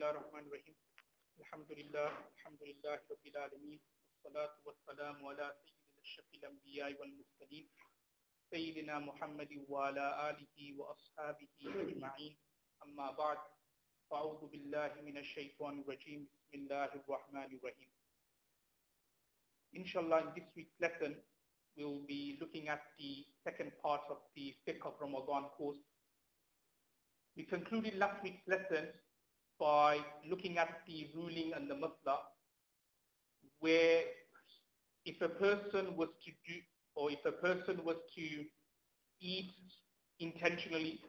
الله الرحمن الرحيم الحمد لله رب العالمين والصلاة والسلام على سيد الأشرف الأنبياء والمرسلين سيدنا محمد وعلى آله وأصحابه أجمعين أما بعد فأعوذ بالله من الشيطان الرجيم بسم الله الرحمن الرحيم. Inshallah, in this week's lesson we'll be looking at the second part of the Fiqh of Ramadhan course. We concluded last week's lesson by looking at the ruling and the masla, where if a person was to do, or if a person was to eat intentionally,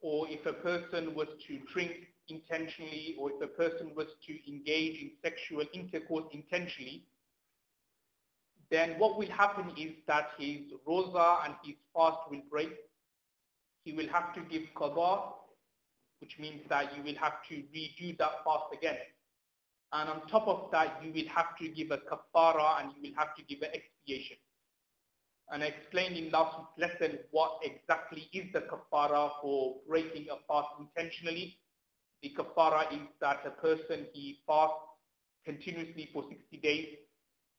or if a person was to drink intentionally, or if a person was to engage in sexual intercourse intentionally, then what will happen is that his roza and his fast will break. He will have to give qada, which means that you will have to redo that fast again. And on top of that, you will have to give a kafara and you will have to give an expiation. And I explained in last week's lesson what exactly is the kafara for breaking a fast intentionally. The kafara is that a person, he fasts continuously for 60 days.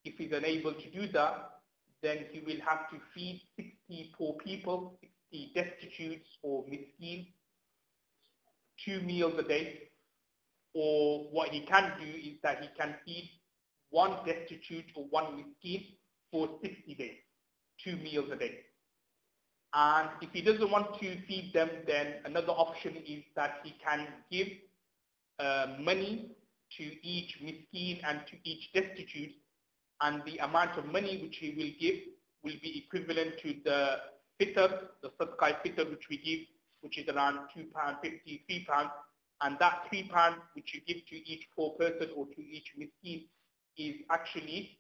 If he's unable to do that, then he will have to feed 60 poor people, 60 destitutes or miskin, 2 meals a day. Or what he can do is that he can feed 1 destitute or 1 miskin for 60 days, 2 meals a day. And if he doesn't want to feed them, then another option is that he can give money to each miskin and to each destitute, and the amount of money which he will give will be equivalent to the fitr, the sadaqah fitr which we give, which is around £2.50, £3, and that £3 which you give to each poor person or to each miskin is actually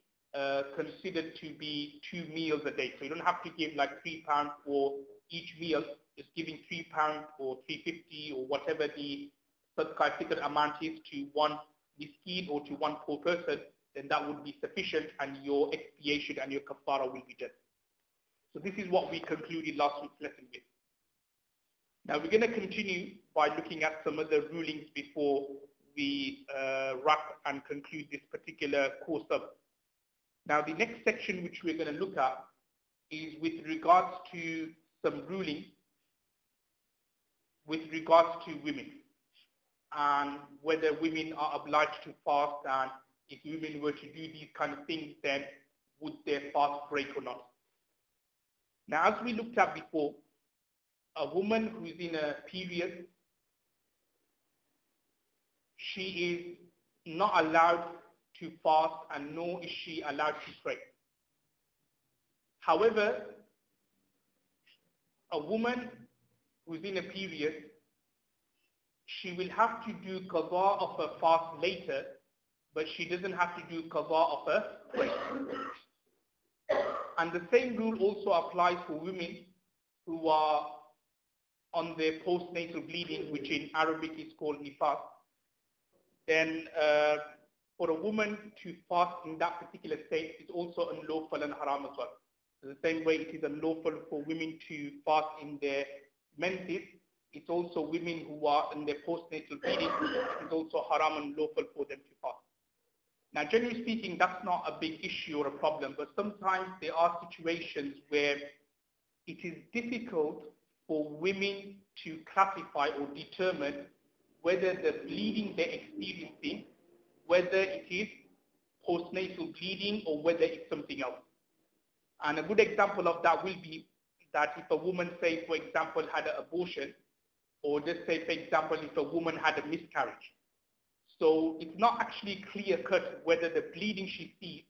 considered to be 2 meals a day. So you don't have to give like £3 for each meal. Just giving £3 or £3.50 or whatever the sadaqah fitr amount is to 1 miskin or to 1 poor person, then that would be sufficient and your expiation and your kafara will be done. So this is what we concluded last week's lesson with. Now we're going to continue by looking at some other rulings before we wrap and conclude this particular course up. Now the next section which we're going to look at is with regards to some rulings with regards to women, and whether women are obliged to fast, and if women were to do these kind of things, then would their fast break or not. Now, as we looked at before, a woman who is in a period, she is not allowed to fast and nor is she allowed to pray. However, a woman who is in a period, she will have to do qada of her fast later, but she doesn't have to do qada of her prayer. And the same rule also applies for women who are on their postnatal bleeding, which in Arabic is called nifas. Then for a woman to fast in that particular state is also unlawful and haram as well. So the same way it is unlawful for women to fast in their menses, it's also women who are in their postnatal bleeding, it is also haram and lawful for them to fast. Now, generally speaking, that's not a big issue or a problem, but sometimes there are situations where it is difficult for women to classify or determine whether the bleeding they're experiencing, whether it is postnatal bleeding or whether it's something else. And a good example of that will be that if a woman, say, for example, had an abortion, or just say, for example, if a woman had a miscarriage. So it's not actually clear-cut whether the bleeding she sees,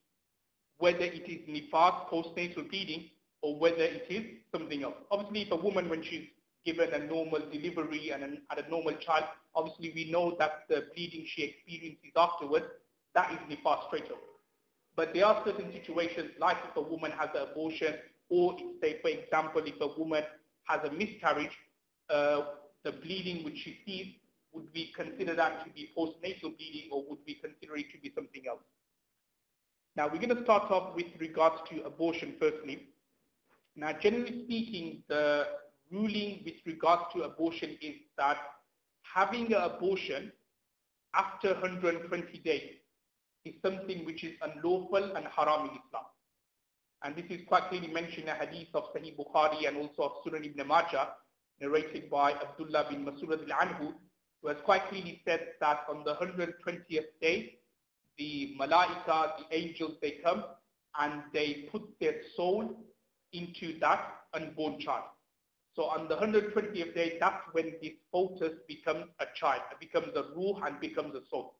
whether it is nifas, postnatal bleeding, or whether it is something else. Obviously, if a woman, when she's given a normal delivery and had a normal child, obviously we know that the bleeding she experiences afterwards, that is nifas straight away. But there are certain situations, like if a woman has an abortion, or say, for example, if a woman has a miscarriage, the bleeding which she sees would we consider that to be postnatal bleeding, or would we consider it to be something else? Now we're going to start off with regards to abortion firstly. Now generally speaking, the ruling with regards to abortion is that having an abortion after 120 days is something which is unlawful and haram in Islam. And this is quite clearly mentioned in a hadith of Sahih Bukhari and also of Sunan Ibn Majah, narrated by Abdullah bin Mas'ud al-Anhu, who has quite clearly said that on the 120th day, the malaika, the angels, they come and they put their soul into that unborn child. So on the 120th day, that's when this fetus becomes a child, it becomes a ruh and becomes a soul.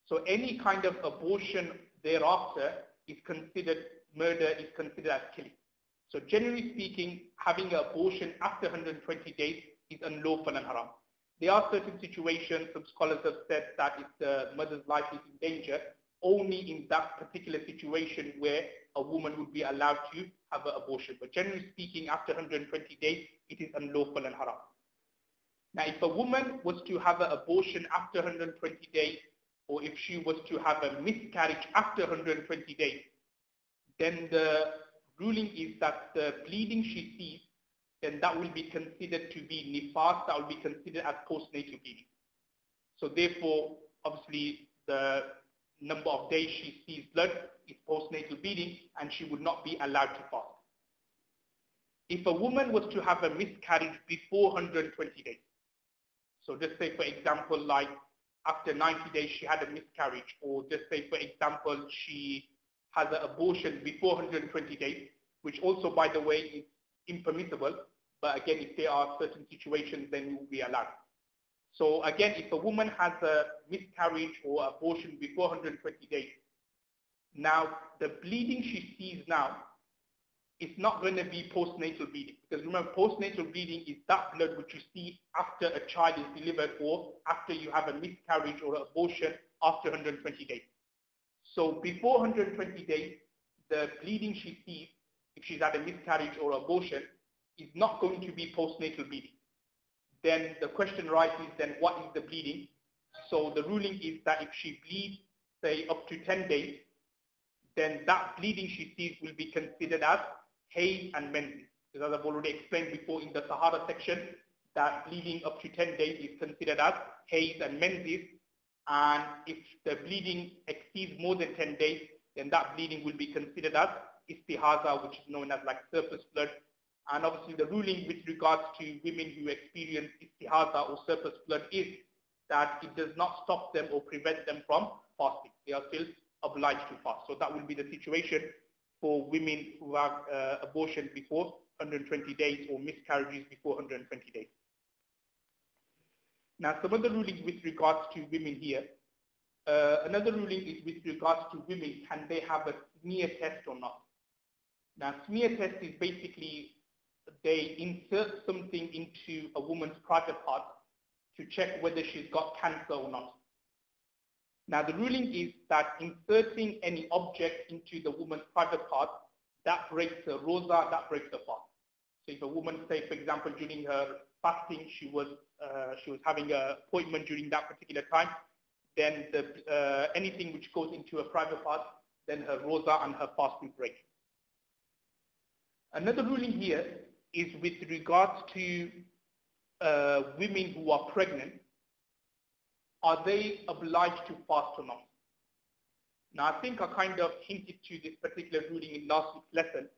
So any kind of abortion thereafter is considered murder, is considered as killing. So generally speaking, having an abortion after 120 days is unlawful and haram. There are certain situations, some scholars have said that if the mother's life is in danger, only in that particular situation where a woman would be allowed to have an abortion. But generally speaking, after 120 days, it is unlawful and haram. Now, if a woman was to have an abortion after 120 days, or if she was to have a miscarriage after 120 days, then the ruling is that the bleeding she sees, then that will be considered to be nifas, that will be considered as postnatal bleeding. So therefore, obviously, the number of days she sees blood is postnatal bleeding, and she would not be allowed to fast. If a woman was to have a miscarriage before 120 days, so just say for example, like after 90 days she had a miscarriage, or just say for example she has an abortion before 120 days, which also by the way is impermissible, but again if there are certain situations then it will be allowed. So again, if a woman has a miscarriage or abortion before 120 days, now the bleeding she sees now is not going to be postnatal bleeding. Because remember, postnatal bleeding is that blood which you see after a child is delivered or after you have a miscarriage or abortion after 120 days. So before 120 days, the bleeding she sees, if she's had a miscarriage or abortion, is not going to be postnatal bleeding. Then the question arises, then what is the bleeding? So the ruling is that if she bleeds, say, up to 10 days, then that bleeding she sees will be considered as haid and menses. Because as I've already explained before in the Sahara section, that bleeding up to 10 days is considered as haid and menses. And if the bleeding exceeds more than 10 days, then that bleeding will be considered as istihaza, which is known as like surplus blood. And obviously the ruling with regards to women who experience istihaza or surplus blood is that it does not stop them or prevent them from fasting. They are still obliged to fast. So that will be the situation for women who have abortion before 120 days or miscarriages before 120 days. Now, some other rulings with regards to women here. Another ruling is with regards to women, can they have a smear test or not? Now, smear test is basically they insert something into a woman's private part to check whether she's got cancer or not. Now, the ruling is that inserting any object into the woman's private part, that breaks her roza, that breaks her fast. So if a woman, say, for example, during her fasting, she was having an appointment during that particular time, then anything which goes into her private part, then her roza and her fasting break. Another ruling here is with regards to women who are pregnant. Are they obliged to fast or not? Now, I think I kind of hinted to this particular ruling in last week's lesson.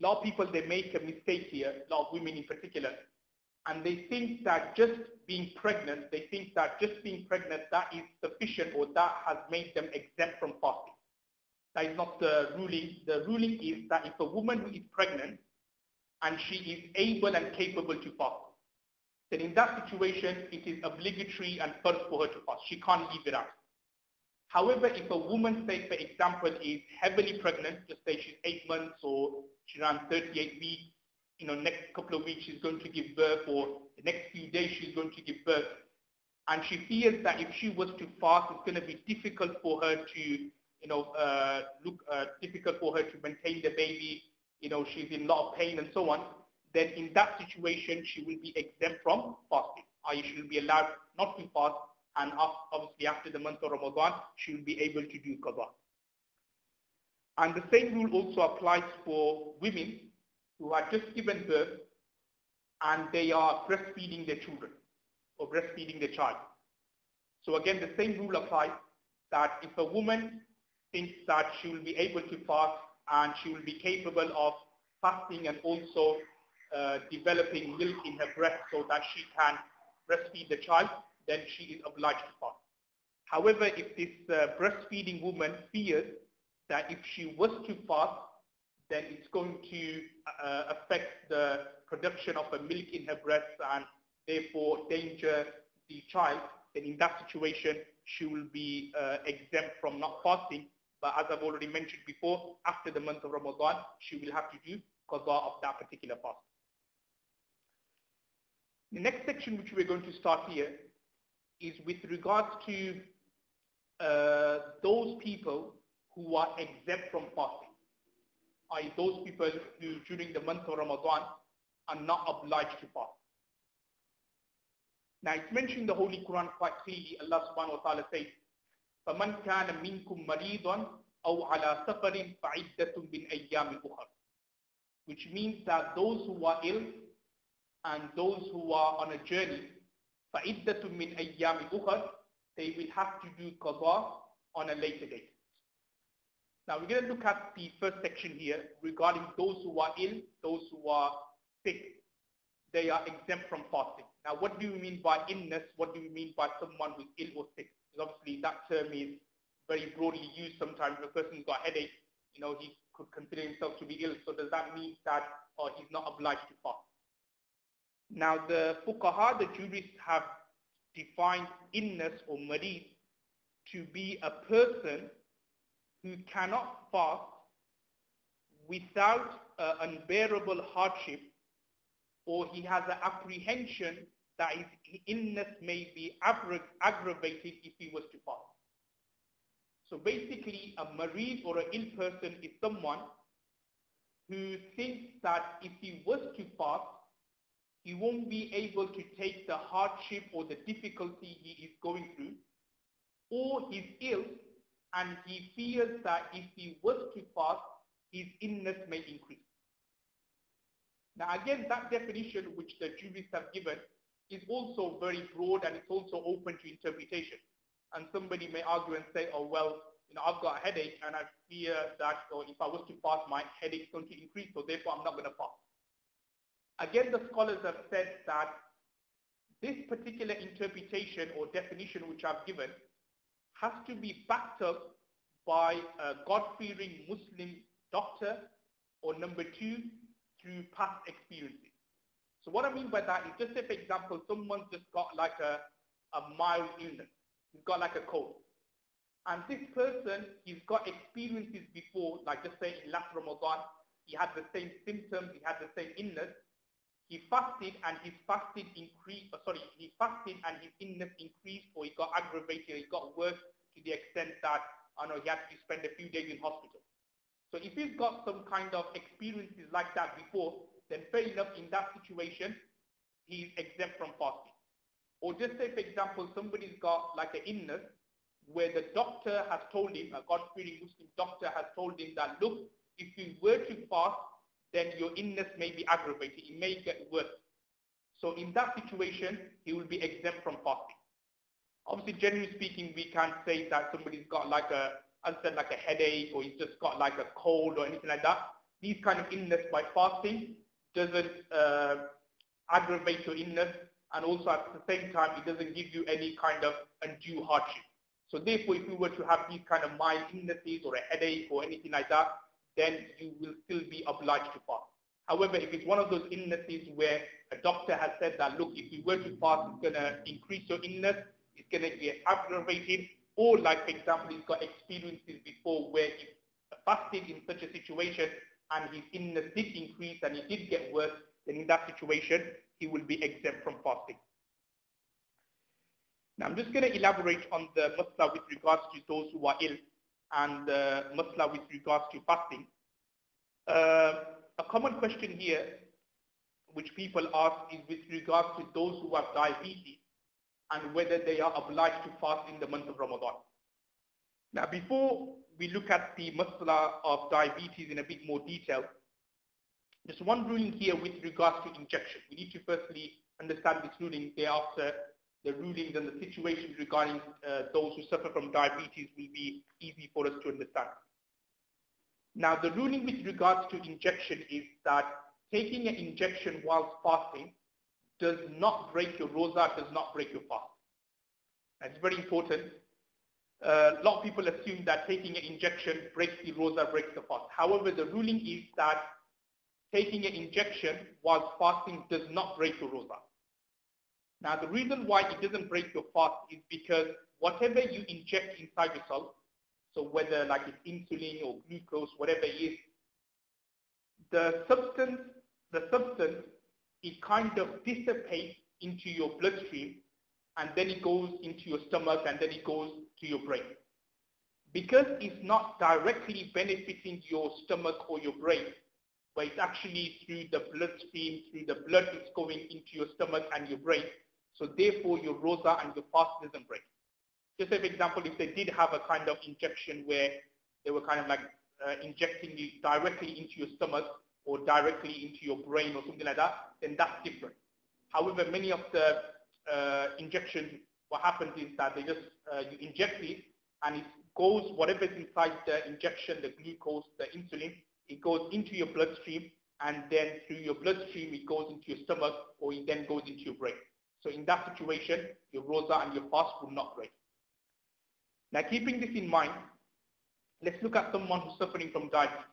A lot of people, they make a mistake here, a lot of women in particular, and they think that just being pregnant, that is sufficient or that has made them exempt from fasting. That is not the ruling. The ruling is that if a woman who is pregnant and she is able and capable to fast, then in that situation, it is obligatory and first for her to fast. She can't leave it out. However, if a woman, say, for example, is heavily pregnant, just say she's 8 months or she's around 38 weeks, next couple of weeks she's going to give birth, or the next few days she's going to give birth, and she fears that if she was to fast, it's going to be difficult for her to, difficult for her to maintain the baby, she's in a lot of pain and so on, then in that situation, she will be exempt from fasting. Or she will be allowed not to fast, and obviously after the month of Ramadan, she will be able to do qada. And the same rule also applies for women who have just given birth and they are breastfeeding their children or breastfeeding their child. So again, the same rule applies, that if a woman thinks that she will be able to fast and she will be capable of fasting and also developing milk in her breast so that she can breastfeed the child, then she is obliged to fast. However, if this breastfeeding woman fears that if she was to fast, then it's going to affect the production of the milk in her breast and therefore danger the child, then in that situation, she will be exempt from not fasting. But as I've already mentioned before, after the month of Ramadan, she will have to do qada of that particular fast. The next section which we're going to start here is with regards to those people who are exempt from fasting, i.e. those people who during the month of Ramadan are not obliged to fast. Now it's mentioned in the Holy Quran quite clearly. Allah subhanahu wa ta'ala says, فَمَنْ كَانَ مِنْكُمْ مَرِيضًا أَوْ عَلَى سَفَرٍ فَعِدَّةٌ مِنْ أَيَّامٍ أُخَرٍ, which means that those who are ill and those who are on a journey, فَعِدَّةٌ مِنْ أَيَّامٍ أُخَرٍ, they will have to do qada on a later date. Now we're going to look at the first section here regarding those who are ill, those who are sick. They are exempt from fasting. Now what do we mean by illness? What do we mean by someone who's ill or sick? Because obviously that term is very broadly used sometimes. If a person's got a headache, he could consider himself to be ill. So does that mean that he's not obliged to fast? Now the fuqaha, the jurists, have defined illness or marid to be a person who cannot fast without unbearable hardship, or he has an apprehension that his illness may be aggravated if he was to fast. So basically, a marid or an ill person is someone who thinks that if he was to fast, he won't be able to take the hardship or the difficulty he is going through, or he's ill and he fears that if he was to fast, his illness may increase. Now again, that definition which the jurists have given is also very broad and it's also open to interpretation. And somebody may argue and say, oh well, I've got a headache and I fear that if I was to fast, my headache is going to increase, so therefore I'm not going to fast. Again, the scholars have said that this particular interpretation or definition which I've given has to be backed up by a God-fearing Muslim doctor, or number two, through past experiences. So what I mean by that is, just say for example, someone's just got like a mild illness. He's got like a cold. And this person, he's got experiences before, like just say in last Ramadan, he had the same symptoms, he had the same illness. He fasted and his fasting increased, he fasted and his illness increased, or he got aggravated, he got worse to the extent that, he had to spend a few days in hospital. So if he's got some kind of experiences like that before, then fair enough, in that situation, he's exempt from fasting. Or just say, for example, somebody's got like an illness where the doctor has told him, a God-fearing Muslim doctor has told him that, look, if you were to fast, then your illness may be aggravated, it may get worse. So in that situation, he will be exempt from fasting. Obviously, generally speaking, we can't say that somebody's got like a headache, or he's just got like a cold or anything like that. These kind of illness by fasting doesn't aggravate your illness, and also at the same time, it doesn't give you any kind of undue hardship. So therefore, if you were to have these kind of mild illnesses or a headache or anything like that, then you will still be obliged to fast. However, if it's one of those illnesses where a doctor has said that, look, if you were to fast, it's going to increase your illness, it's going to get aggravated, or like, for example, he's got experiences before where he fasted in such a situation and his illness did increase and it did get worse, then in that situation, he will be exempt from fasting. Now, I'm just going to elaborate on the masla with regards to those who are ill and the masla with regards to fasting. A common question here, which people ask, is with regards to those who have diabetes and whether they are obliged to fast in the month of Ramadan. Now, before we look at the masla of diabetes in a bit more detail, just one ruling here with regards to injection. We need to firstly understand this ruling, thereafter the rulings and the situations regarding those who suffer from diabetes will be easy for us to understand. Now, the ruling with regards to injection is that taking an injection whilst fasting does not break your roza, does not break your fast. That's very important. A lot of people assume that taking an injection breaks the roza, breaks the fast. However, the ruling is that taking an injection whilst fasting does not break your roza. Now, the reason why it doesn't break your fast is because whatever you inject inside yourself, so whether like it's insulin or glucose, whatever it is, the substance, it kind of dissipates into your bloodstream, and then it goes into your stomach, and then it goes to your brain. Because it's not directly benefiting your stomach or your brain, but it's actually through the bloodstream, through the blood it's going into your stomach and your brain, so therefore your roza and your fast doesn't break. Just as an example, if they did have a kind of injection where they were kind of like injecting it directly into your stomach or directly into your brain or something like that, then that's different. However, many of the injections, what happens is that they just, you inject it and it goes, whatever's inside the injection, the glucose, the insulin, it goes into your bloodstream, and then through your bloodstream it goes into your stomach, or it then goes into your brain. So in that situation, your roza and your fast will not break. Now, keeping this in mind, let's look at someone who's suffering from diabetes.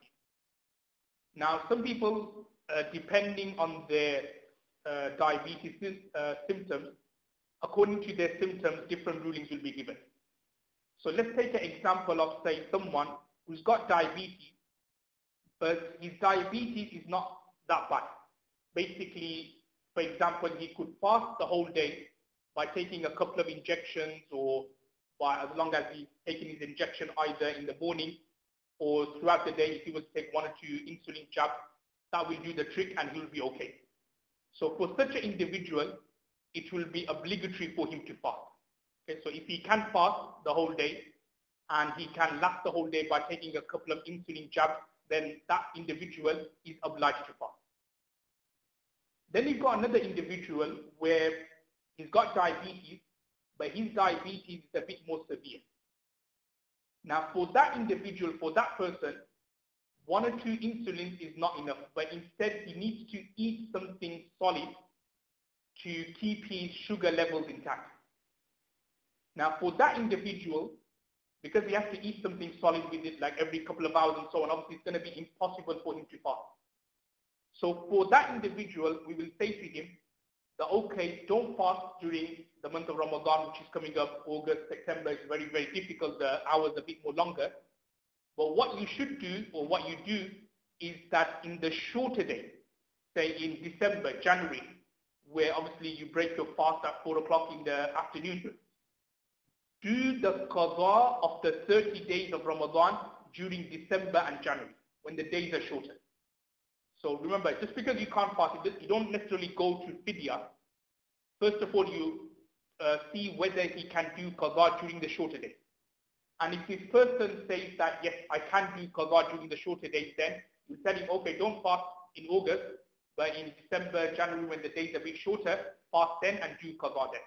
Now, some people, depending on their diabetes symptoms, according to their symptoms, different rulings will be given. So let's take an example of, say, someone who's got diabetes, but his diabetes is not that bad. Basically, for example, he could fast the whole day by taking a couple of injections, or by, as long as he's taking his injection either in the morning or throughout the day. If he was to take 1 or 2 insulin jabs, that will do the trick and he'll be okay. So for such an individual, it will be obligatory for him to fast. Okay, so if he can fast the whole day and he can last the whole day by taking a couple of insulin jabs, then that individual is obliged to fast. Then you've got another individual where he's got diabetes, but his diabetes is a bit more severe. Now, for that individual, for that person, 1 or 2 insulins is not enough, but instead he needs to eat something solid to keep his sugar levels intact. Now, for that individual, because he has to eat something solid with it like every couple of hours and so on, obviously it's going to be impossible for him to fast. So for that individual, we will say to him that, okay, don't fast during the month of Ramadan, which is coming up, August, September. It's very, very difficult. The hours are a bit more longer. But what you should do, or what you do, is that in the shorter day, say in December, January, where obviously you break your fast at 4 o'clock in the afternoon, do the qadha of the 30 days of Ramadan during December and January, when the days are shorter. So remember, just because you can't fast, you don't necessarily go to fidya. First of all, you see whether he can do qadha during the shorter days. And if this person says that, yes, I can do qadha during the shorter days, then you tell him, okay, don't fast in August, but in December, January, when the days are a bit shorter, fast then and do qadha then.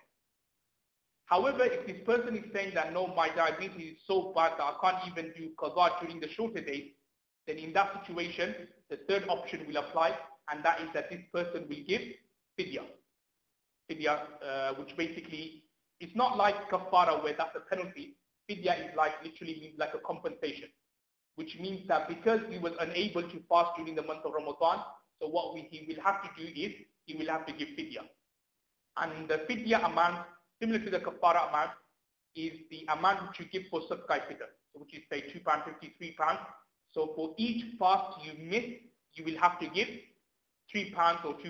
However, if this person is saying that, no, my diabetes is so bad that I can't even do qadha during the shorter days, then in that situation, the third option will apply, and that is that this person will give fidya. Fidya, which basically, it's not like kafara where that's a penalty. Fidya is like, literally means like a compensation, which means that because he was unable to fast during the month of Ramadan, so what he will have to do is, he will have to give fidya. And the fidya amount, similar to the kafara amount, is the amount which you give for sadaqah fitr, which is say £2.50, £3. So for each fast you miss, you will have to give £3 or £2.50.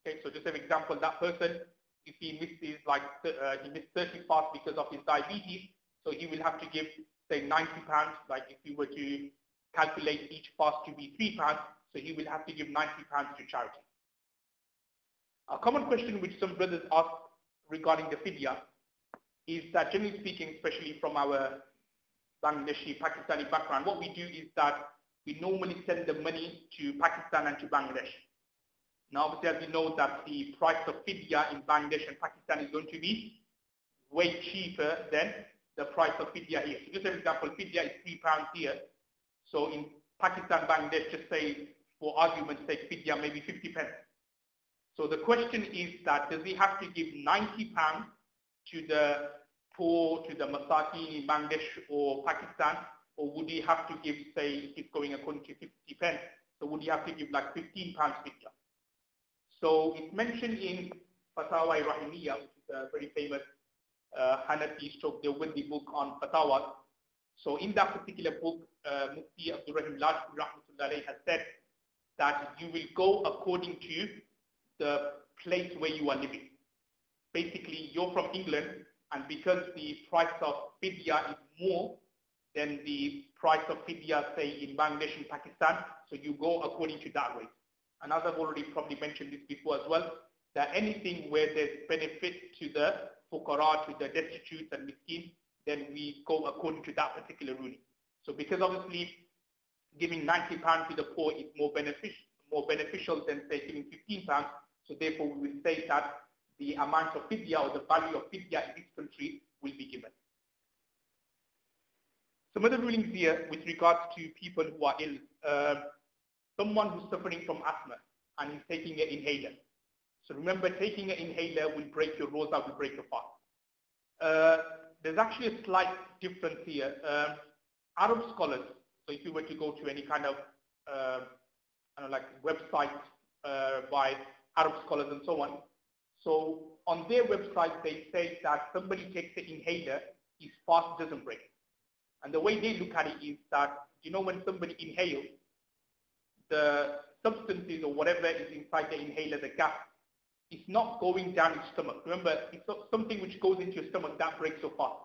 Okay, so just an example, that person, if he misses like he missed 30 fasts because of his diabetes, so he will have to give say £90. Like if you were to calculate each fast to be £3, so he will have to give £90 to charity. A common question which some brothers ask regarding the fidya is that, generally speaking, especially from our Bangladeshi, Pakistani background, what we do is that we normally send the money to Pakistan and to Bangladesh. Now, obviously, as we know that the price of fidya in Bangladesh and Pakistan is going to be way cheaper than the price of fidya here. So just for example, fidya is £3 here. So in Pakistan, Bangladesh, just say, for argument's sake, fidya maybe 50 pence. So the question is that does he have to give £90 to the poor, to the masakin in Bangladesh or Pakistan, or would he have to give, say, if it's going according to 50 pence, so would he have to give like £15 fidya? So it's mentioned in Fatawa Rahimiyya, which is a very famous Hanafi stroke, the Windi book on Fatawa. So in that particular book, Mufti Abdul Rahim Lajpuri Rahmatullahi has said that you will go according to the place where you are living. Basically, you're from England, and because the price of fidya is more than the price of fidya, say, in Bangladesh and Pakistan, so you go according to that rate. And as I've already probably mentioned this before as well, that anything where there's benefit to the fuqara, to the destitute and miskin, then we go according to that particular ruling. So because obviously giving £90 to the poor is more beneficial than, say, giving £15, so therefore we will say that the amount of fidya or the value of fidya in this country will be given. Some other rulings here with regards to people who are ill. Someone who's suffering from asthma and is taking an inhaler. So remember, taking an inhaler will break your roza, will break your fast. There's actually a slight difference here. Arab scholars, so if you were to go to any kind of like website by Arab scholars and so on, so on their website they say that somebody takes an inhaler, his fast doesn't break. And the way they look at it is that, you know, when somebody inhales, the substances or whatever is inside the inhaler, the gas, is not going down your stomach. Remember, it's something which goes into your stomach that breaks your fast.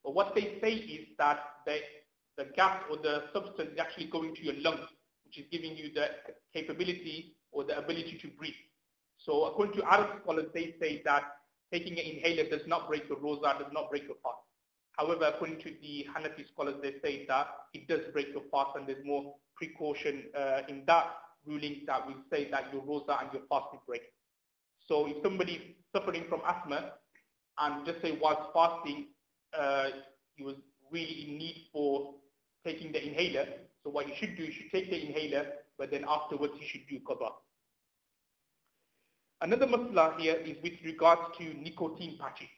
But what they say is that the gas or the substance is actually going to your lungs, which is giving you the capability or the ability to breathe. So according to Arab scholars, they say that taking an inhaler does not break your roza, does not break your fast. However, according to the Hanafi scholars, they say that it does break your fast, and there's more precaution in that ruling that will say that your roza and your fast will break. So if somebody is suffering from asthma and just say whilst fasting, he was really in need for taking the inhaler, so what you should do, you should take the inhaler, but then afterwards you should do qada. Another masla here is with regards to nicotine patches.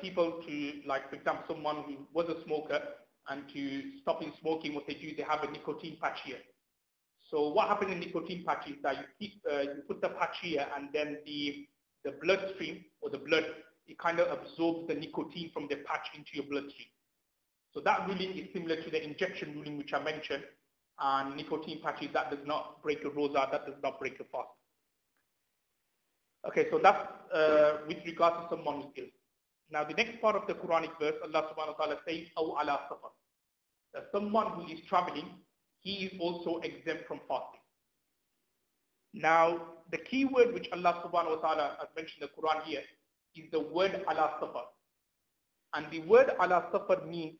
People to, like for example, someone who was a smoker, and to stop in smoking, what they do, they have a nicotine patch here. So what happens in nicotine patch is that you put the patch here, and then the bloodstream or the blood, it kind of absorbs the nicotine from the patch into your bloodstream. So that ruling is similar to the injection ruling which I mentioned, and nicotine patches, that does not break your roza, that does not break your fast. Okay, so that's with regards to someone who's ill. Now the next part of the Quranic verse, Allah subhanahu wa ta'ala says, أَوْ عَلَى سَفَرٍ. That someone who is traveling, he is also exempt from fasting. Now the key word which Allah subhanahu wa ta'ala has mentioned in the Quran here is the word ala safar. And the word ala safar means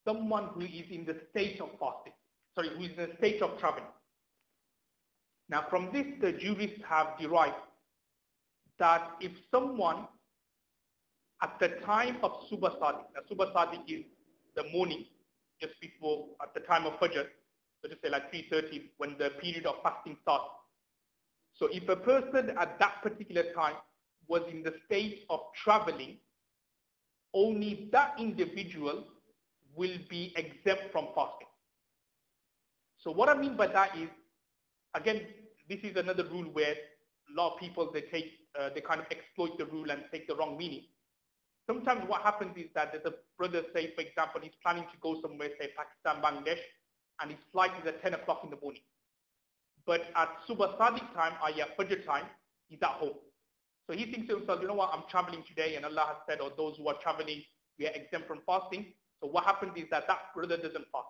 someone who is in the state of fasting. Sorry, who is in the state of traveling. Now from this, the jurists have derived that if someone at the time of Subha Sadiq, now Subha Sadiq is the morning, just before, at the time of Fajr, so just say like 3:30, when the period of fasting starts. So if a person at that particular time was in the state of traveling, only that individual will be exempt from fasting. So what I mean by that is, again, this is another rule where a lot of people, they kind of exploit the rule and take the wrong meaning. Sometimes what happens is that there's a brother, say, for example, he's planning to go somewhere, say Pakistan, Bangladesh, and his flight is at 10 o'clock in the morning. But at Subha Sadiq time, i.e. at Fajr time, he's at home. So he thinks to himself, you know what, I'm traveling today, and Allah has said, or those who are traveling, we are exempt from fasting. So what happens is that brother doesn't fast.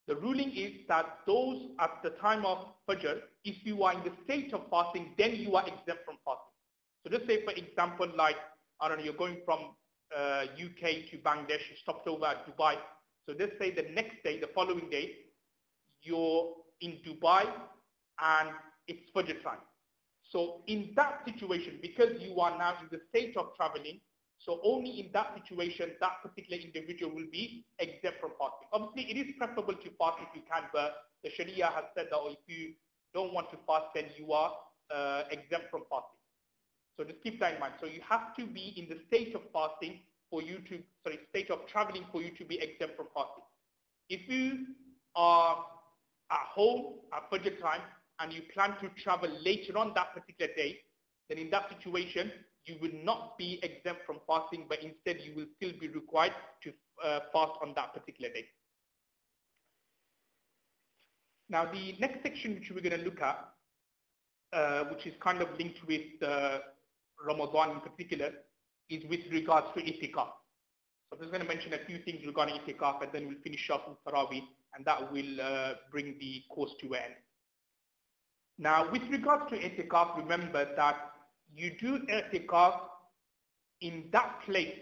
The ruling is that those at the time of Fajr, if you are in the state of fasting, then you are exempt from fasting. So just say, for example, like, I don't know, you're going from UK to Bangladesh, you stopped over at Dubai. So let's say the next day, the following day, you're in Dubai and it's Fajr time. So in that situation, because you are now in the state of traveling, so only in that situation, that particular individual will be exempt from fasting. Obviously, it is preferable to fast if you can, but the Sharia has said that if you don't want to fast, then you are exempt from fasting. So just keep that in mind. So you have to be in the state of fasting for you to, state of traveling for you to be exempt from fasting. If you are at home at Fajr time and you plan to travel later on that particular day, then in that situation, you will not be exempt from fasting, but instead you will still be required to fast on that particular day. Now the next section which we're going to look at, which is kind of linked with Ramadan in particular, is with regards to itikaf. So I'm just going to mention a few things regarding itikaf, and then we'll finish off with Tarawih, and that will bring the course to an end. Now, with regards to itikaf, remember that you do itikaf in that place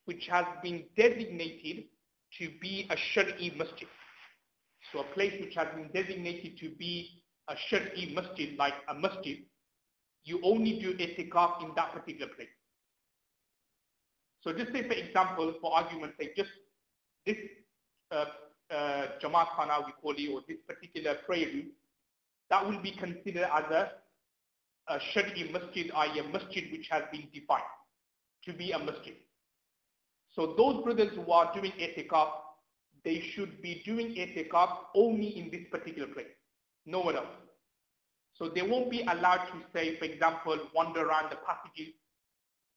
which has been designated to be a Shari'i masjid. So a place which has been designated to be a Shari'i masjid, like a masjid, you only do itikaf in that particular place. So just say, for example, for argument's sake, just this Jamaat Khana, we call it, or this particular prayer room, that will be considered as a Shari'i masjid, i.e. a masjid which has been defined to be a masjid. So those brothers who are doing itikaf, they should be doing itikaf only in this particular place, nowhere else. So they won't be allowed to say, for example, wander around the passages.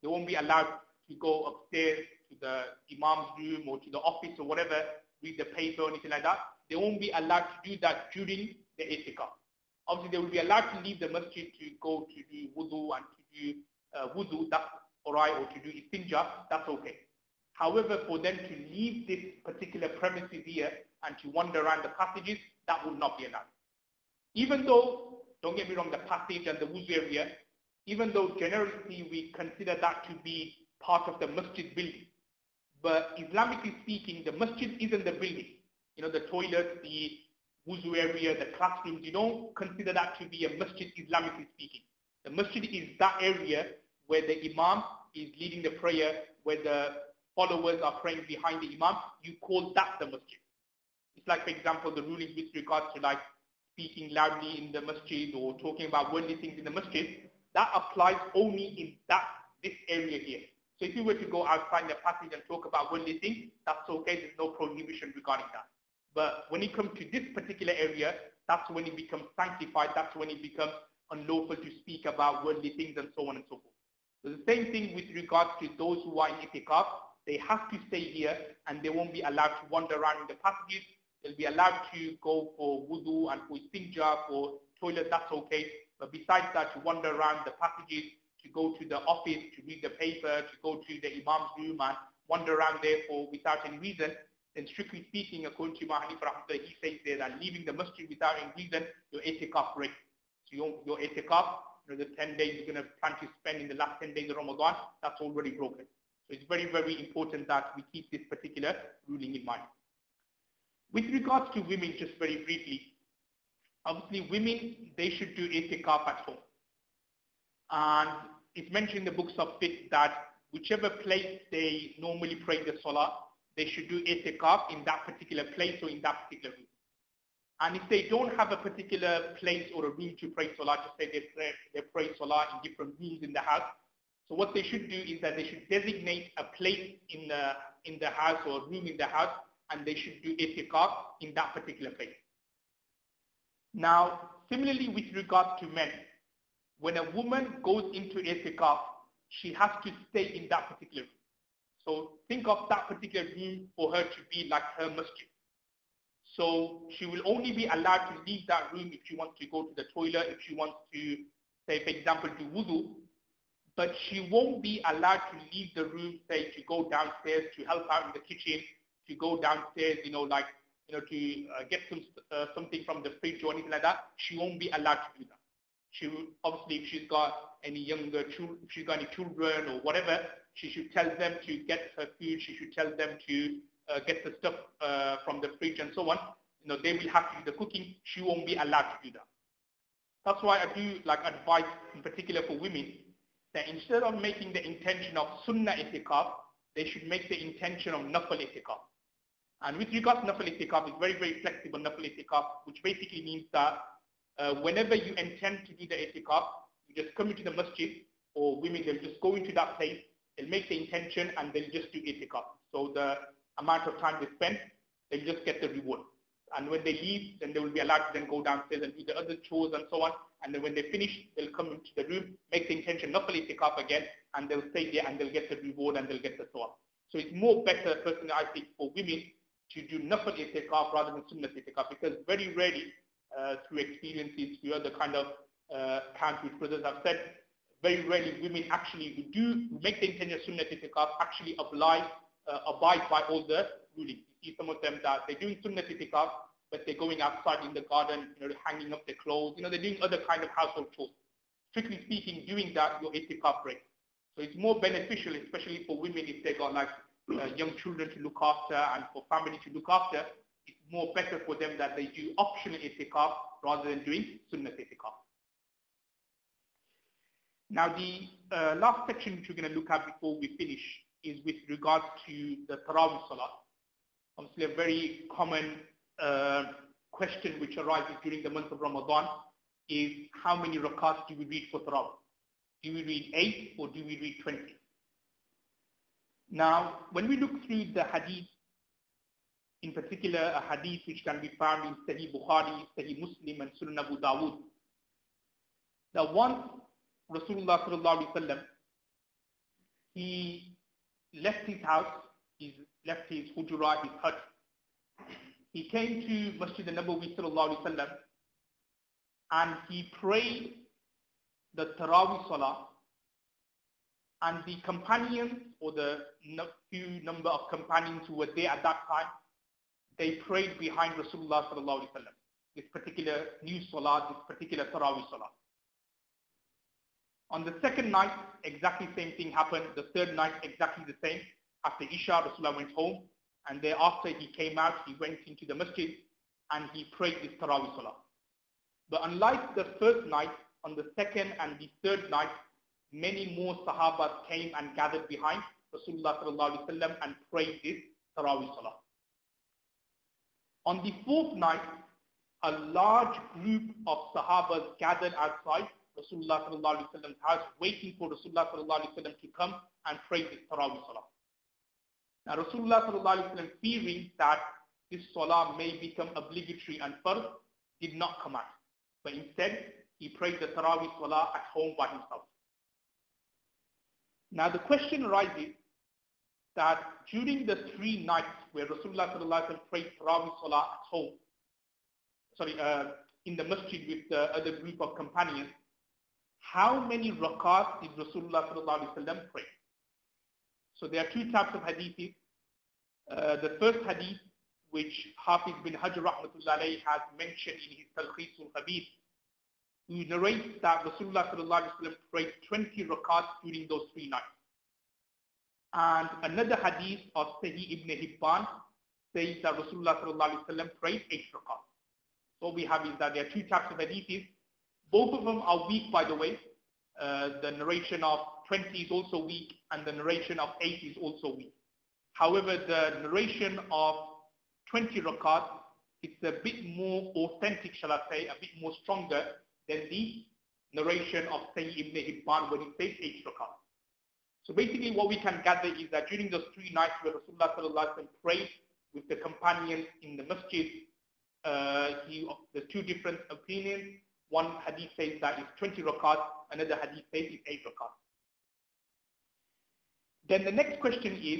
They won't be allowed to go upstairs to the imam's room or to the office or whatever, read the paper or anything like that. They won't be allowed to do that during the itikaf. Obviously, they will be allowed to leave the masjid to go to do wudu and to do wudu, that's alright, or to do istinja, that's okay. However, for them to leave this particular premises here and to wander around the passages, that will not be allowed. Even though, don't get me wrong, the passage and the wudu area, even though generally we consider that to be part of the masjid building, but Islamically speaking, the masjid isn't the building. You know, the toilets, the wuzu area, the classrooms, you don't consider that to be a masjid Islamically speaking. The masjid is that area where the imam is leading the prayer, where the followers are praying behind the imam. You call that the masjid. It's like, for example, the ruling with regards to like speaking loudly in the masjid or talking about worldly things in the masjid. That applies only in this area here. So if you were to go outside the passage and talk about worldly things, that's okay, there's no prohibition regarding that. But when it comes to this particular area, that's when it becomes sanctified, that's when it becomes unlawful to speak about worldly things and so on and so forth. So the same thing with regards to those who are in itikaf, they have to stay here and they won't be allowed to wander around in the passages. They'll be allowed to go for wudu and for istinja, for toilet, that's okay. But besides that, to wander around the passages, to go to the office, to read the paper, to go to the imam's room and wander around there without any reason, then strictly speaking, according to Imam Hanif, he says there that leaving the masjid without any reason, your itikaf breaks. So your itikaf, the 10 days you're going to plan to spend in the last 10 days of Ramadan, that's already broken. So it's very, very important that we keep this particular ruling in mind. With regards to women, just very briefly, obviously women, they should do itikaf at home. And it's mentioned in the books of fiqh that whichever place they normally pray the salah, they should do itikaf in that particular place or in that particular room. And if they don't have a particular place or a room to pray salah, just say they pray salah in different rooms in the house. So what they should do is that they should designate a place in the house or a room in the house, and they should do itikaf in that particular place. Now, similarly with regards to men, when a woman goes into itikaf, she has to stay in that particular room. So think of that particular room for her to be like her masjid. So she will only be allowed to leave that room if she wants to go to the toilet, if she wants to, say, for example, do wudu, but she won't be allowed to leave the room, say, to go downstairs to help out in the kitchen, to go downstairs, to get something from the fridge or anything like that. She won't be allowed to do that. She will, obviously, if she's got any younger children, if she's got any children or whatever, she should tell them to get her food. She should tell them to get the stuff from the fridge and so on. They will have to do the cooking. She won't be allowed to do that. That's why I do like advise in particular for women that instead of making the intention of sunnah itikaf, they should make the intention of nafal itikaf. And with regards to nafal itikaf, it's very, very flexible nafal itikaf, which basically means that whenever you intend to do the itikaf, you just come into the masjid, or women, they'll just go into that place, they'll make the intention, and they'll just do itikaf. So the amount of time they spend, they'll just get the reward. And when they leave, then they will be allowed to then go downstairs and do the other chores and so on. And then when they finish, they'll come into the room, make the intention, nafal itikaf again, and they'll stay there and they'll get the reward and they'll get the thawab. So it's more better, personally, I think, for women to do nafal itikaf rather than sunnah itikaf, because very rarely, through experiences, through other kind of camps which brothers have said, very rarely women actually who make the intention of sunnah itikaf actually abide by all the rulings. You see some of them that they're doing sunnah itikaf, but they're going outside in the garden, hanging up their clothes, they're doing other kind of household chores. Strictly speaking, doing that, your itikaf breaks. So it's more beneficial, especially for women if they got like young children to look after and for family to look after. It's more better for them that they do optional itikaf rather than doing sunnah itikaf. Now the last section which we're going to look at before we finish is with regards to the Tarawih Salah. Obviously a very common question which arises during the month of Ramadan is how many rakats do we read for Tarawih? Do we read 8 or do we read 20? Now when we look through the hadith, in particular a hadith which can be found in Sahih Bukhari, Sahih Muslim and Sunan Abu Dawud, that once Rasulullah sallallahu alaihi wasallam, he left his house, he left his hujra, his hut. He came to Masjid al-Nabawi sallallahu alaihi wasallam and he prayed the Tarawih Salah, and the companions, or the few number of companions who were there at that time, they prayed behind Rasulullah sallallahu alaihi wasallam, this particular new Salah, this particular Tarawih Salah. On the second night, exactly the same thing happened. The third night, exactly the same. After Isha, Rasulullah went home, and thereafter he came out, he went into the masjid, and he prayed this Tarawih Salah. But unlike the first night, on the second and the third night, many more Sahabas came and gathered behind Rasulullah sallallahu alaihi wasallam and prayed this Tarawih Salah. On the fourth night, a large group of Sahabas gathered outside Rasulullah sallallahu alaihi wasallam's house, waiting for Rasulullah sallallahu alaihi wasallam to come and pray this Tarawih Salah. Now Rasulullah sallallahu alaihi wasallam, fearing that this Salah may become obligatory and fard, did not come out, but instead he prayed the Tarawih Salah at home by himself. Now the question arises that during the 3 nights where Rasulullah sallallahu alaihi wasallam prayed Tarawih Salah at home, in the masjid with the other group of companions, how many rakats did Rasulullah sallallahu alaihi wasallam pray? So there are 2 types of hadiths. The first hadith, which Hafiz bin Hajar rahmatullah alayhi has mentioned in his Talkhis al-Habib, who narrates that Rasulullah sallallahu alaihi wasallam prayed 20 rakats during those 3 nights. And another hadith of Sahih ibn Hibban says that Rasulullah sallallahu alaihi wasallam prayed 8 rakats. So what we have is that there are 2 types of hadiths. Both of them are weak, by the way. The narration of 20 is also weak, and the narration of 8 is also weak. However, the narration of 20 rakat, it's a bit more authentic, shall I say, a bit more stronger than the narration of Sayyid ibn Hibban when he says 8 rakat. So basically what we can gather is that during those 3 nights where Rasulullah sallallahu alaihi wasallam prayed with the companions in the masjid, there's 2 different opinions. One hadith says that it's 20 rakat, another hadith says it's 8 rakat. Then the next question is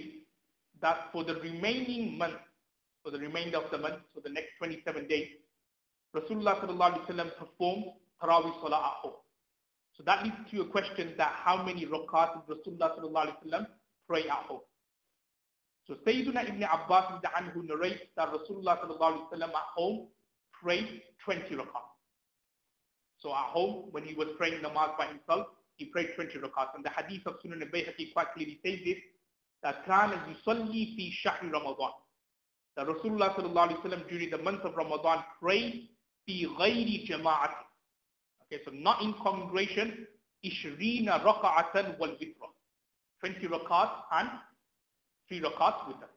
that for the remaining month, for the remainder of the month, so the next 27 days, Rasulullah sallallahu alaihi wasallam performed Tarawih Salah at home. So that leads to a question that how many rakat did Rasulullah sallallahu alaihi wasallam pray at home? So Sayyiduna Ibn Abbas anhu narrates that Rasulullah sallallahu alaihi wasallam at home prayed 20 rakat. So at home, when he was praying namaz by himself, he prayed 20 rakats. And the hadith of Sunan al-Bayhaqi quite clearly says this, that كَانَ يُصَلِّي فِي شَهْرِ رَمَضَانِ, that Rasulullah sallallahu alaihi wasallam during the month of Ramadan prayed فِي غَيْرِ جَمَاعَةٍ, Okay, so not in congregation. 20 raka'atan wal witra. 20 rakats and 3 rakats with them.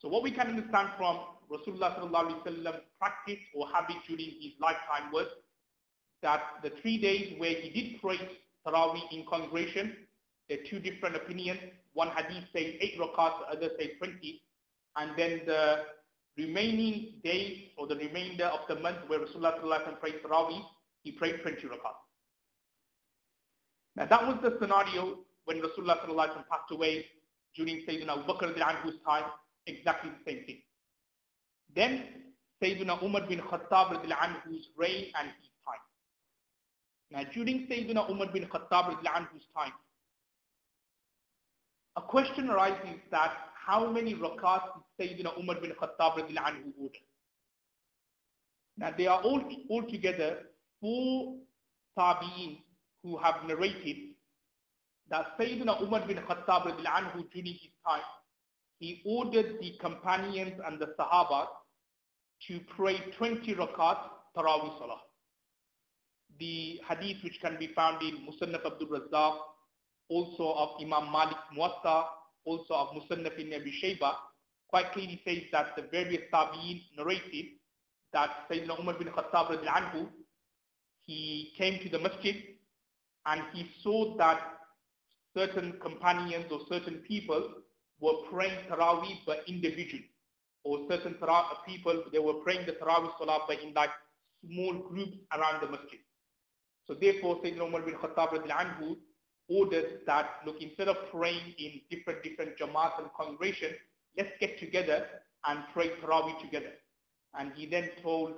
So what we can understand from Rasulullah sallallahu alaihi wasallam practice or habit during his lifetime was that the 3 days where he did pray Taraweeh in congregation, there are two different opinions. One hadith says 8 rakats, the other says 20. And then the remaining days or the remainder of the month where Rasulullah sallallahu alaihi wasallam prayed Taraweeh, he prayed 20 rakats. Now that was the scenario when Rasulullah sallallahu alaihi wasallam passed away during Sayyidina Abu Bakr anhu's time, exactly the same thing. Then Sayyidina Umar bin Khattab anhu's reign and his time. Now during Sayyidina Umar bin Khattab anhu's time, a question arises that how many rakats did Sayyidina Umar bin Khattab anhu order? Now there are altogether 4 tabi'in who have narrated that Sayyidina Umar bin Khattab anhu during his time, he ordered the companions and the Sahabas to pray 20 rakats Taraweeh Salah. The hadith which can be found in Musannaf Abdul Razzaq, also of Imam Malik's Muwatta, also of Musannaf ibn Abi Shayba, quite clearly says that the various tabi'in narrated that Sayyidina Umar bin Khattab anhu, he came to the masjid and he saw that certain companions or certain people were praying Taraweeh but individually, or certain people, they were praying the Taraweeh Salah but in like small groups around the masjid. So therefore Sayyidina Umar bin Khattab anhu ordered that, look, instead of praying in different Jamaats and congregations, let's get together and pray Taraweeh together. And he then told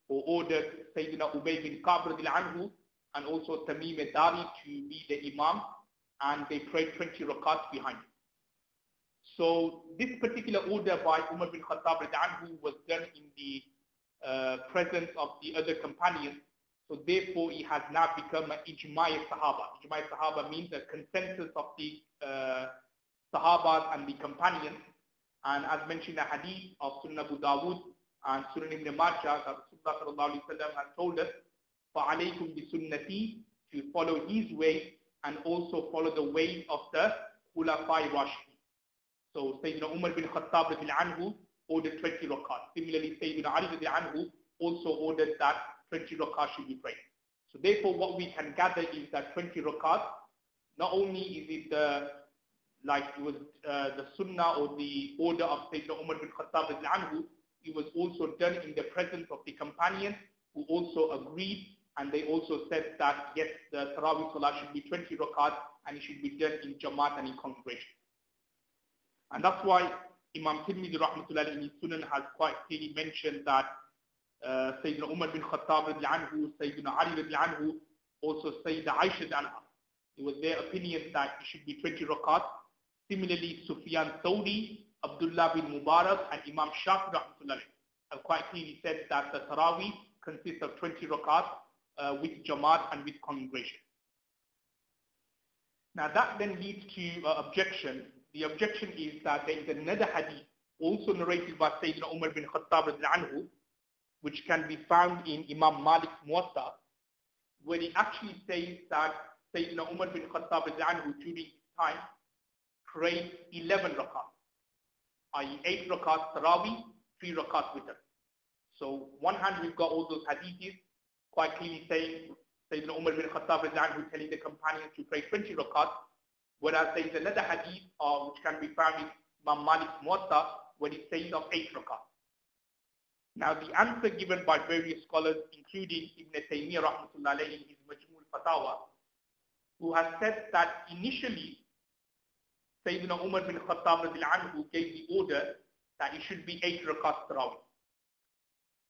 or ordered Sayyidina Ubay bin Ka'b anhu and also Tamim al-Dari to be the Imam, and they prayed 20 rakats behind him. So this particular order by Umar bin Khattab anhu was done in the presence of the other companions. So therefore it has now become an ijma' sahaba. Ijma' sahaba means a consensus of the sahabas and the companions. And as mentioned in the hadith of Sunan Abu Dawud and Sunan Ibn Majah, that Rasulullah sallallahu alaihi wasallam has told us, فَعَلَيْكُمْ بِسُنَّتِي, to follow his way and also follow the way of the Khulafai Rashidin. So Sayyidina Umar bin Khattab anhu ordered 20 rakats. Similarly, Sayyidina Ali anhu also ordered that 20 rakats should be prayed. So therefore what we can gather is that 20 rakats, not only is it the sunnah or the order of Sayyidina Umar bin Khattab anhu, it was also done in the presence of the companions who also agreed, and they also said that yes, the Taraweeh Salah should be 20 rakats and it should be done in Jamaat and in congregation. And that's why Imam Tirmidhi rahmatullahi in his Sunan has quite clearly mentioned that Sayyidina Umar bin Khattab anhu, Sayyidina Ali anhu, also Sayyidina Aisha anha, it was their opinion that it should be 20 rakats. Similarly, Sufyan Thawri, Abdullah bin Mubarak and Imam Shafi rahmatullahi have quite clearly said that the Taraweeh consists of 20 rakats with Jamaat and with congregation. Now that then leads to objection. The objection is that there is another hadith also narrated by Sayyidina Umar bin Khattab anhu, which can be found in Imam Malik's Muwatta, where he actually says that Sayyidina Umar bin Khattab anhu during his time prayed 11 rakats, i.e. 8 rakats Taraweeh, 3 rakats witr. So one hand we've got all those hadiths quite clearly saying Sayyidina Umar bin Khattab anhu telling the companions to pray 20 rakats, whereas there is another hadith which can be found in Imam Malik's Muwatta where it says of 8 rakats. Now the answer given by various scholars, including Ibn Taymiyyah rahmatullah alayhi in his Majmu' al-Fatawa, who has said that initially Sayyidina Umar bin Khattab anhu gave the order that it should be 8 rakats Taraweeh.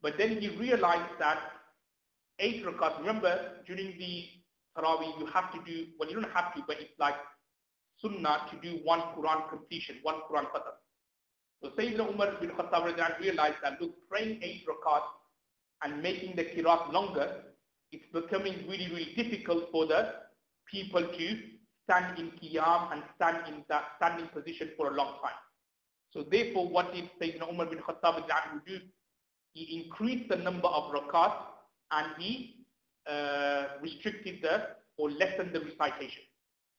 But then he realized that 8 rakats, remember during the Taraweeh you have to do, well you don't have to, but it's like sunnah to do 1 Quran completion, 1 Quran khatam. So Sayyidina Umar bin Khattab realized that look, praying 8 rakats and making the qiraat longer, it's becoming really difficult for the people to stand in qiyam and stand in that standing position for a long time. So therefore what did Sayyidina Umar bin Khattab do? He increased the number of rakats and he restricted or lessened the recitation.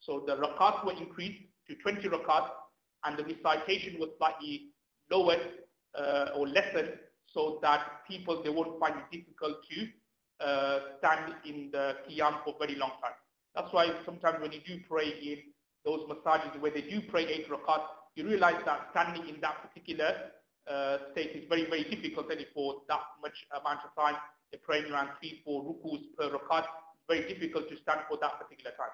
So the rakats were increased to 20 rakats, and the recitation was slightly lowered or lessened, so that people, they won't find it difficult to stand in the qiyam for a very long time. That's why sometimes when you do pray in those masajid where they do pray 8 rakats, you realize that standing in that particular state is very, very difficult, and for that much amount of time, they're praying around 3-4 rukus per rakat. It's very difficult to stand for that particular time.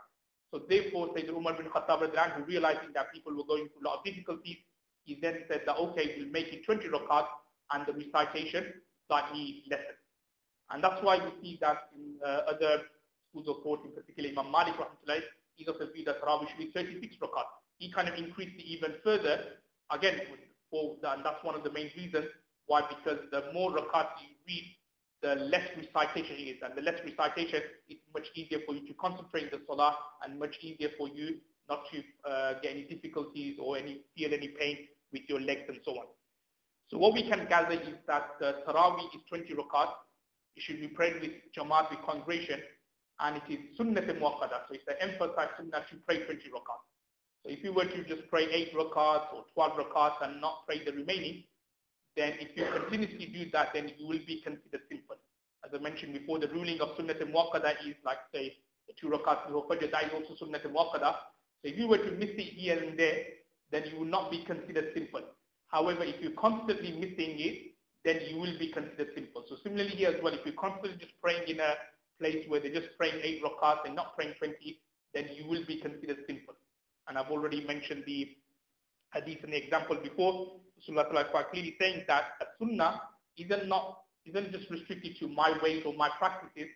So therefore, Sayyidina Umar bin Khattab, who realizing that people were going through a lot of difficulties, he then said that, okay, we'll make it 20 rakats and the recitation slightly lessened. And that's why we see that in other schools of thought, in particular Imam Malik, he's of the view that Tarawih should be 36 rakats. He kind of increased it even further, again, and that's one of the main reasons why, because the more rakats you read, the less recitation is, and the less recitation, it's much easier for you to concentrate in the salah, and much easier for you not to get any difficulties or feel any pain with your legs and so on. So what we can gather is that the Tarawih is 20 rakats. It should be prayed with Jamaat, with congregation, and it is sunnat muakkada. So it's the emphasized sunnah to pray 20 rakats. So if you were to just pray 8 rakats or 12 rakats and not pray the remaining, then if you continuously do that, then you will be considered sinful. As I mentioned before, the ruling of sunnat muakkada is like, say, the 2 rakats before Fajr, that is also sunnat muakkada. So if you were to miss it here and there, then you will not be considered sinful. However, if you're constantly missing it, then you will be considered sinful. So similarly here as well, if you're constantly just praying in a place where they're just praying 8 rakats and not praying 20, then you will be considered sinful. And I've already mentioned the hadith and the example before. Rasulullah quite clearly saying that a sunnah isn't just restricted to my ways or my practices.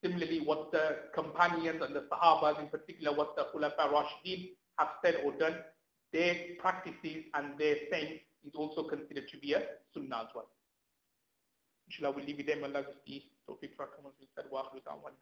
Similarly, what the companions and the Sahabas, in particular, what the Khulafa Rashidin have said or done, their practices and their saying is also considered to be a sunnah as well. Inshallah, we'll leave it there. Allah just the tawfiq for us. We said, wa akhiru da'wana.